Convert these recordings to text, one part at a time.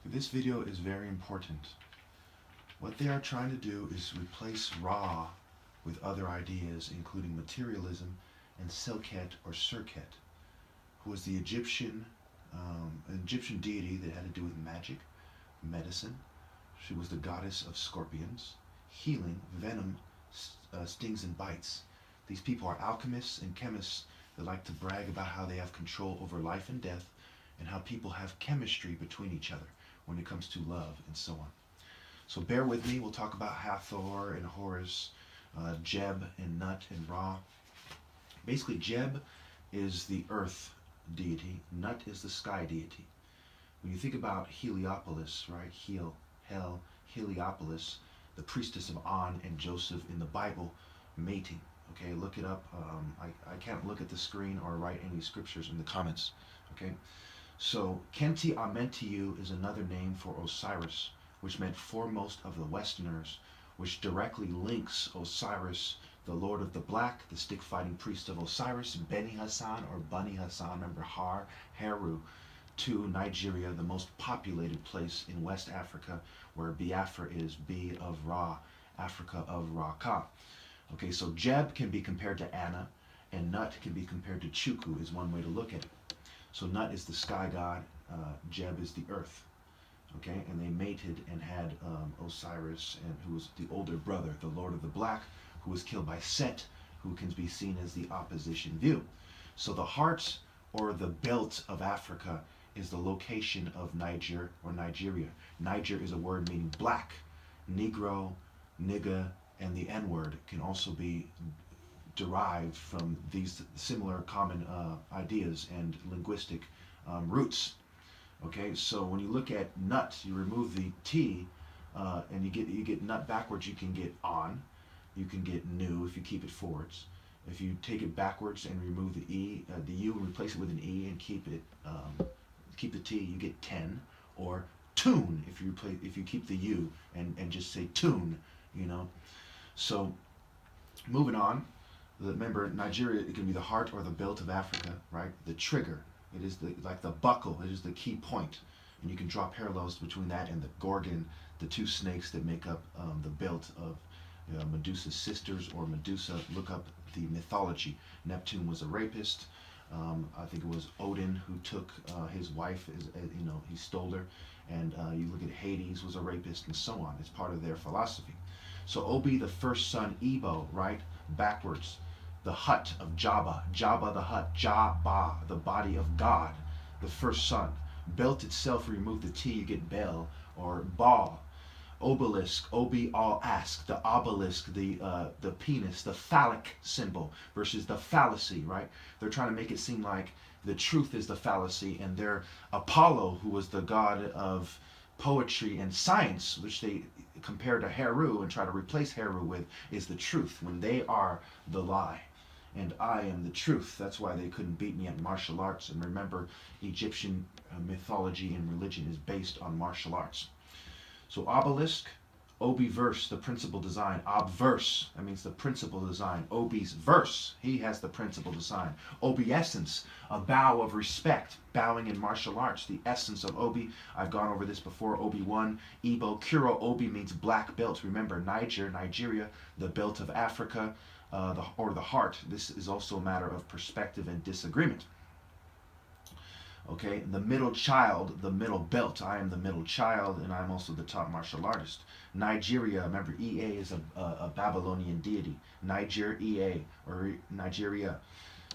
This video is very important. What they are trying to do is replace Ra with other ideas, including materialism and Selket or Serket, who was the Egyptian deity that had to do with magic, medicine. She was the goddess of scorpions, healing, venom, stings and bites. These people are alchemists and chemists that like to brag about how they have control over life and death and how people have chemistry between each other when it comes to love and so on. So bear with me. We'll talk about Hathor and Horus, Jeb and Nut and Ra. Basically, Jeb is the earth deity. Nut is the sky deity. When you think about Heliopolis, right? Hell, Heliopolis, the priestess of On and Joseph in the Bible, mating. Okay, look it up. I can't look at the screen or write any scriptures in the comments. Okay, so Kenti Amentiu is another name for Osiris, which meant foremost of the Westerners, which directly links Osiris, the Lord of the Black, the stick-fighting priest of Osiris, Beni Hassan or Bani Hassan, remember Heru, to Nigeria, the most populated place in West Africa, where Biafra is, B of Ra, Africa of Ra-Ka. Okay, so Jeb can be compared to Anna, and Nut can be compared to Chukwu, is one way to look at it. So Nut is the sky god, Jeb is the earth. Okay, and they mated and had Osiris, and who was the older brother, the Lord of the Black, who was killed by Set, who can be seen as the opposition view. So the heart or the belt of Africa is the location of Niger or Nigeria. Niger is a word meaning black. Negro, nigga, and the N-word can also be derived from these similar common ideas and linguistic roots. Okay, so when you look at nut, you remove the T, and you get nut backwards. You can get on, you can get new if you keep it forwards. If you take it backwards and remove the E, the U, and replace it with an E and keep the T, you get 10. Or tune if you keep the U and just say tune, you know. So moving on, remember Nigeria, it can be the heart or the belt of Africa, right? The trigger. It is like the buckle. It is the key point, and you can draw parallels between that and the Gorgon, the two snakes that make up the belt of Medusa's sisters, or Medusa. Look up the mythology. Neptune was a rapist. I think it was Odin who took his wife. He stole her. And you look at Hades was a rapist, and so on. It's part of their philosophy. So Obi, the first son, Ebo, right, backwards. The hut of Jabba, Jabba the hut, Jabba, the body of God, the first son. Belt itself, remove the T, you get Bel or Baal. Obelisk, Obi all ask, the obelisk, the penis, the phallic symbol versus the fallacy, right? They're trying to make it seem like the truth is the fallacy, and their Apollo, who was the god of poetry and science, which they compare to Heru and try to replace Heru with, is the truth, when they are the lie. And I am the truth. That's why they couldn't beat me at martial arts. And remember, Egyptian mythology and religion is based on martial arts. So obelisk, Obi verse, the principal design. Obverse, that means the principal design. Obi's verse, he has the principal design. Obeisance, a bow of respect, bowing in martial arts. The essence of Obi, I've gone over this before. Obi-Wan, Ebo, Kuro, Obi means black belt. Remember, Nigeria, the belt of Africa, the heart. This is also a matter of perspective and disagreement. Okay, the middle child, the middle belt. I am the middle child, and I'm also the top martial artist. Nigeria, remember, Ea is a Babylonian deity. Niger, Ea, or Nigeria.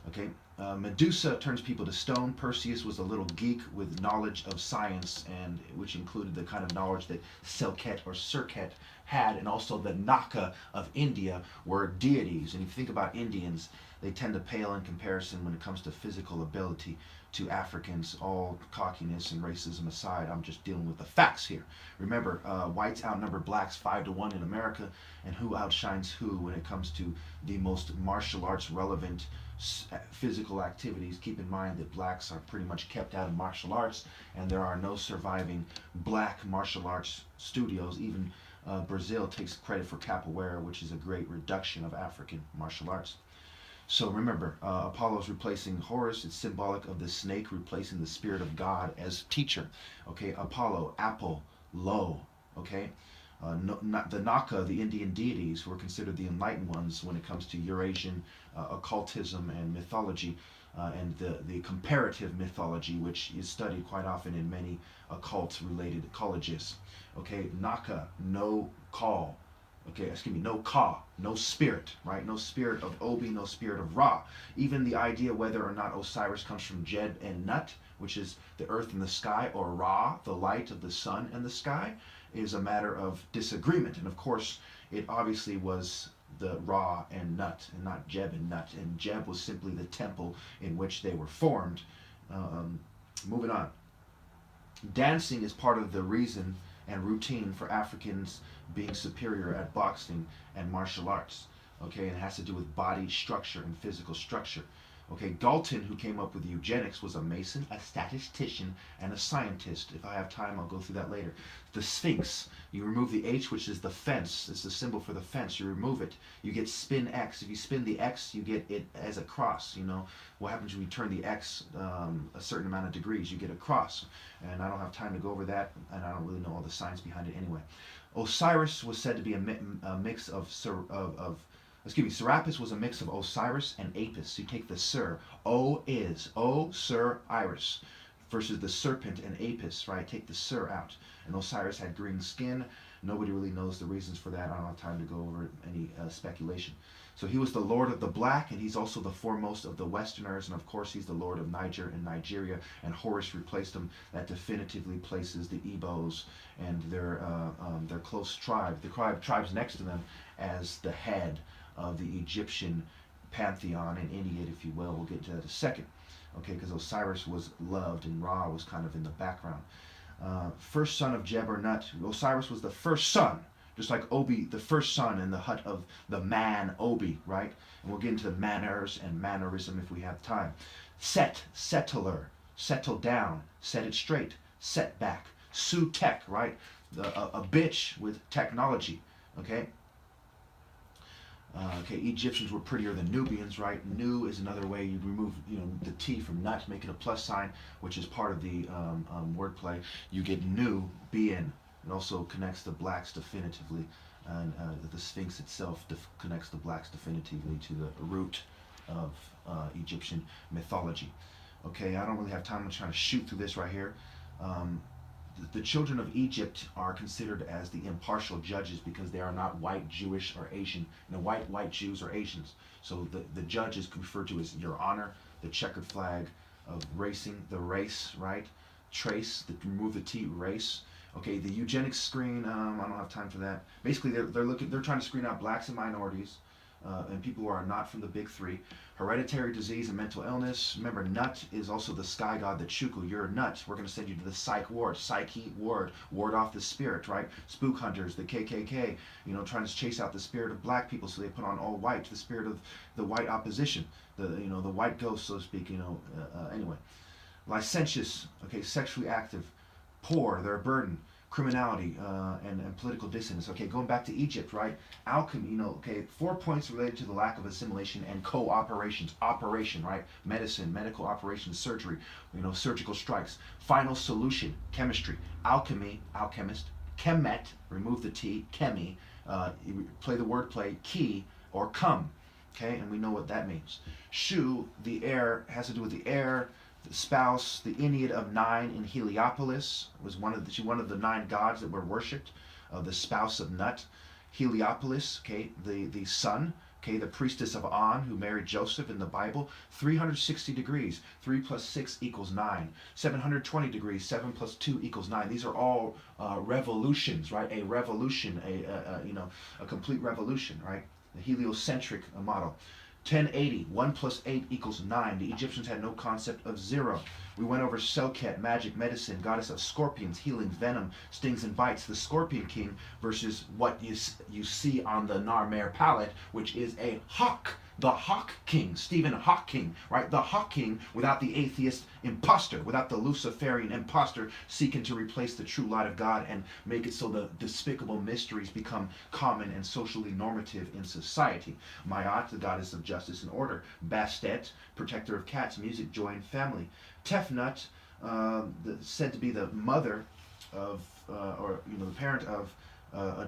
Okay, Medusa turns people to stone. Perseus was a little geek with knowledge of science, and which included the kind of knowledge that Selket or Serket had, and also the Naka of India were deities. And if you think about Indians, they tend to pale in comparison when it comes to physical ability to Africans. All cockiness and racism aside, I'm just dealing with the facts here. Remember, whites outnumber blacks 5-1 in America, and who outshines who when it comes to the most martial arts relevant physical activities? Keep in mind that blacks are pretty much kept out of martial arts, and there are no surviving black martial arts studios. Even Brazil takes credit for capoeira, which is a great reduction of African martial arts. So remember, Apollo is replacing Horus. It's symbolic of the snake replacing the spirit of God as teacher. Okay, Apollo, Apple, Lo. Okay, no, not the Naka, the Indian deities, who are considered the enlightened ones when it comes to Eurasian occultism and mythology, and the comparative mythology, which is studied quite often in many occult-related colleges. Okay, Naka, no call. Okay, excuse me, no Ka, no spirit, right? No spirit of Obi, no spirit of Ra. Even the idea whether or not Osiris comes from Jeb and Nut, which is the earth and the sky, or Ra, the light of the sun and the sky, is a matter of disagreement. And of course, it obviously was the Ra and Nut, and not Jeb and Nut. And Jeb was simply the temple in which they were formed. Moving on. Dancing is part of the reason and routine for Africans being superior at boxing and martial arts. Okay, and it has to do with body structure and physical structure. Okay, Galton, who came up with eugenics, was a Mason, a statistician, and a scientist. If I have time, I'll go through that later. The Sphinx, you remove the H, which is the fence. It's the symbol for the fence. You remove it, you get spin X. If you spin the X, you get it as a cross. You know, what happens when you turn the X a certain amount of degrees? You get a cross. And I don't have time to go over that, and I don't really know all the science behind it anyway. Osiris was said to be a mix of Serapis was a mix of Osiris and Apis. So you take the Sir, Sir Iris, versus the serpent and Apis, right? Take the Sir out. And Osiris had green skin. Nobody really knows the reasons for that. I don't have time to go over any speculation. So he was the Lord of the Black, and he's also the foremost of the Westerners, and of course he's the Lord of Niger and Nigeria, and Horus replaced him. That definitively places the Igbos and their close tribe, the tribes next to them, as the head of the Egyptian pantheon and Ennead, if you will. We'll get to that in a second. Okay, because Osiris was loved and Ra was kind of in the background. First son of Jeb or Nut. Osiris was the first son, just like Obi, the first son in the hut of the man Obi, right? And we'll get into the manners and mannerism if we have time. Set, settler, settle down, set it straight, set back. Su tech, right? A bitch with technology, okay? Egyptians were prettier than Nubians, right? Nu is another way you remove, the T from nut, make it a plus sign, which is part of the wordplay. You get Nu, being. It also connects the blacks definitively, and the Sphinx itself connects the blacks definitively to the root of Egyptian mythology. Okay, I don't really have time. I'm trying to shoot through this right here. The children of Egypt are considered as the impartial judges because they are not white, Jewish, or Asian. White Jews or Asians. So the judge is referred to as Your Honor, the checkered flag of racing, the race, right? Trace, remove the T, race. Okay, the eugenics screen, I don't have time for that. Basically, they're trying to screen out blacks and minorities, and people who are not from the big three. Hereditary disease and mental illness. Remember, Nut is also the sky god, the Chuku. You're a nut. We're going to send you to the psyche ward, ward off the spirit, right? Spook hunters, the KKK, trying to chase out the spirit of black people, so they put on all white, the spirit of the white opposition, the white ghost, so to speak. Anyway, licentious, okay, sexually active, poor, they're a burden. Criminality and political dissonance. Okay, going back to Egypt, right? Alchemy, 4 points related to the lack of assimilation and cooperations. Operation, right? Medicine, medical operations, surgery, surgical strikes. Final solution, chemistry. Alchemy, alchemist. Chemet, remove the T, chemi, play the word play, key, or come. Okay, and we know what that means. Shu, the air, has to do with the air. The spouse, the Ennead of 9 in Heliopolis, was one of the 9 gods that were worshipped. The spouse of Nut, Heliopolis, okay, the sun, okay, the priestess of On, who married Joseph in the Bible. 360 degrees, 3 plus 6 equals 9. 720 degrees, 7 plus 2 equals 9. These are all revolutions, right? A revolution, a complete revolution, right? The heliocentric model. 1080, 1 plus 8 equals 9. The Egyptians had no concept of 0. We went over Selket, magic, medicine, goddess of scorpions, healing, venom, stings, and bites. The Scorpion King versus what you see on the Narmer palette, which is a hawk, the Hawk King, Stephen Hawking, right? The Hawk King without the atheist imposter, without the Luciferian imposter seeking to replace the true light of God and make it so the despicable mysteries become common and socially normative in society. Mayat, the goddess of justice and order. Bastet, protector of cats, music, joy, and family. Tefnut, said to be the mother of, the parent of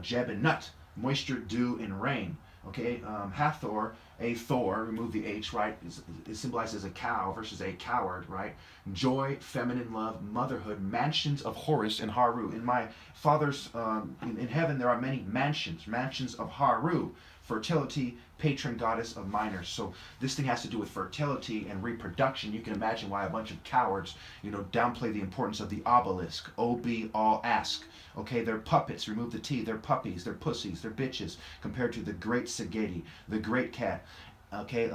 Jeb and Nut, moisture, dew, and rain. Okay, Hathor, a Thor, remove the H, right, is symbolized as a cow versus a coward, right? Joy, feminine love, motherhood, mansions of Horus and Haru. In my father's, in heaven, there are many mansions of Haru. Fertility, patron goddess of minors. So this thing has to do with fertility and reproduction. You can imagine why a bunch of cowards, downplay the importance of the obelisk. OB, all ask. Okay, they're puppets. Remove the T. They're puppies. They're pussies. They're bitches. Compared to the great Sageti, the great cat. Okay,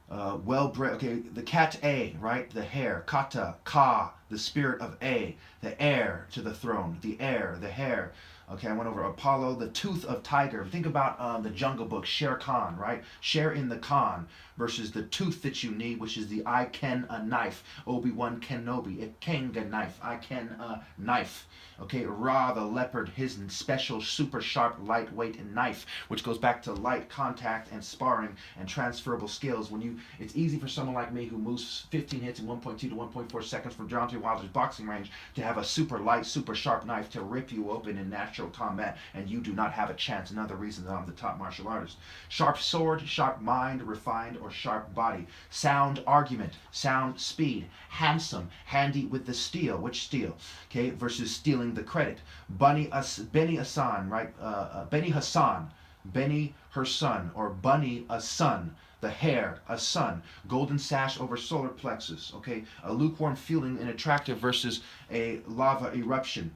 well-bred. Okay, the cat A, right? The hare. Kata, Ka, the spirit of A, the heir to the throne. The heir, the hare. Okay, I went over Apollo, the tooth of tiger. Think about the Jungle Book, Shere Khan, right? Share in the Khan versus the tooth that you need, which is the I Ken a knife. Obi-Wan Kenobi, a Kenga knife. I Ken a knife. Okay, Ra, the leopard, his special super sharp lightweight knife, which goes back to light contact and sparring and transferable skills. It's easy for someone like me who moves 15 hits in 1.2 to 1.4 seconds from Deontay Wilder's boxing range to have a super light, super sharp knife to rip you open in natural combat, and you do not have a chance. Another reason that I'm the top martial artist. Sharp sword, sharp mind, refined or sharp body. Sound argument, sound speed. Handsome, handy with the steel. Which steel? Okay, versus stealing the credit. Benny Hassan, right? Benny Hassan, Benny her son, or Bunny a son. The hair, a sun. Golden sash over solar plexus. Okay, a lukewarm feeling and attractive versus a lava eruption.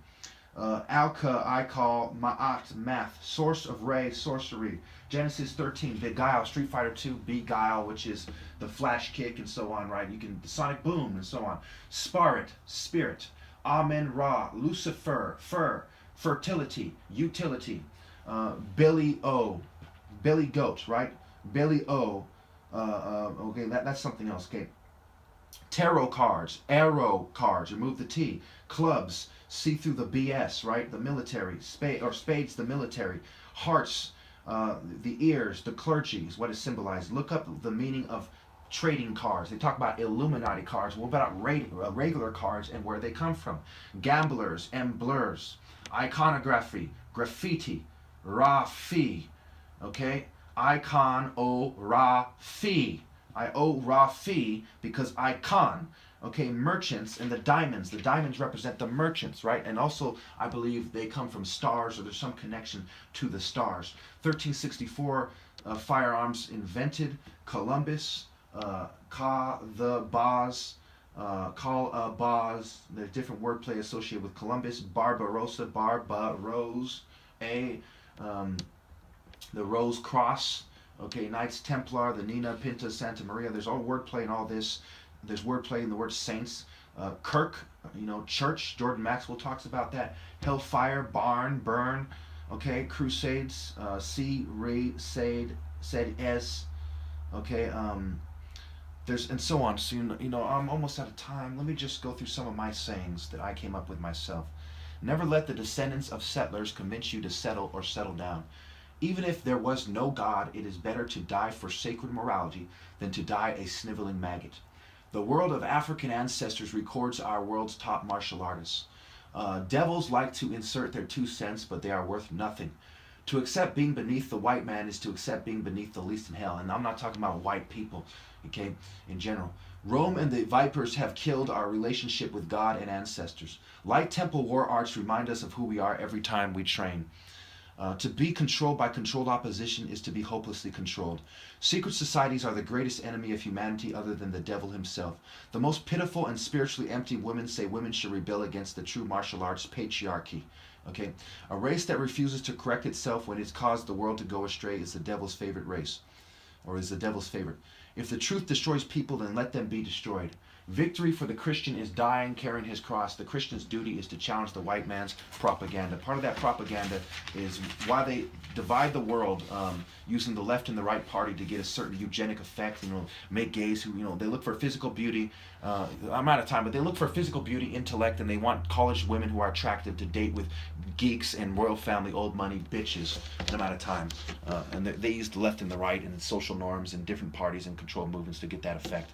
Alka, I call Ma'at, math. Source of Ray, sorcery. Genesis 13, Beguile, Street Fighter 2, Beguile, which is the flash kick and so on, right? You can, the sonic boom and so on. Sparit, spirit. Amen Ra, Lucifer, fur. Fertility, utility. Billy O, Billy Goat, right? Billy O, okay, that's something else, okay. Tarot cards, arrow cards, remove the T. Clubs, see through the BS, right? The military, spades, the military. Hearts, the ears, the clergy is what is symbolized. Look up the meaning of trading cards. They talk about Illuminati cards. What about regular cards and where they come from? Gamblers, emblers. Iconography, graffiti, Ra-fi, okay? Icon, O, Ra-fi. I owe Ra fee because icon. Okay, merchants and the diamonds. The diamonds represent the merchants, right? And also, I believe they come from stars, or there's some connection to the stars. 1364, firearms invented. Columbus, Ka, the Baz, Call Baz. There's different wordplay associated with Columbus. Barbarossa, Barba-Rose, the Rose Cross. Okay, Knights Templar, the Nina, Pinta, Santa Maria. There's all wordplay in all this. There's wordplay in the word saints. Kirk, church. Jordan Maxwell talks about that. Hellfire, barn, burn. Okay, crusades. See, re, said, es. Okay, there's, and so on. So, I'm almost out of time. Let me just go through some of my sayings that I came up with myself. Never let the descendants of settlers convince you to settle or settle down. Even if there was no God, it is better to die for sacred morality than to die a sniveling maggot. The world of African ancestors records our world's top martial artists. Devils like to insert their 2 cents, but they are worth nothing. To accept being beneath the white man is to accept being beneath the least in hell. And I'm not talking about white people, okay, in general. Rome and the vipers have killed our relationship with God and ancestors. Light temple war arts remind us of who we are every time we train. To be controlled by controlled opposition is to be hopelessly controlled. Secret societies are the greatest enemy of humanity other than the devil himself. The most pitiful and spiritually empty women say women should rebel against the true martial arts patriarchy. Okay, a race that refuses to correct itself when it's caused the world to go astray is the devil's favorite race, or is the devil's favorite. If the truth destroys people, then let them be destroyed. Victory for the Christian is dying, carrying his cross. The Christian's duty is to challenge the white man's propaganda. Part of that propaganda is why they divide the world, using the left and the right party to get a certain eugenic effect. Make gays who, they look for physical beauty. I'm out of time, but they look for physical beauty, intellect, and they want college women who are attractive to date with geeks and royal family, old money bitches. And I'm out of time. And they use the left and the right and social norms and different parties and control movements to get that effect.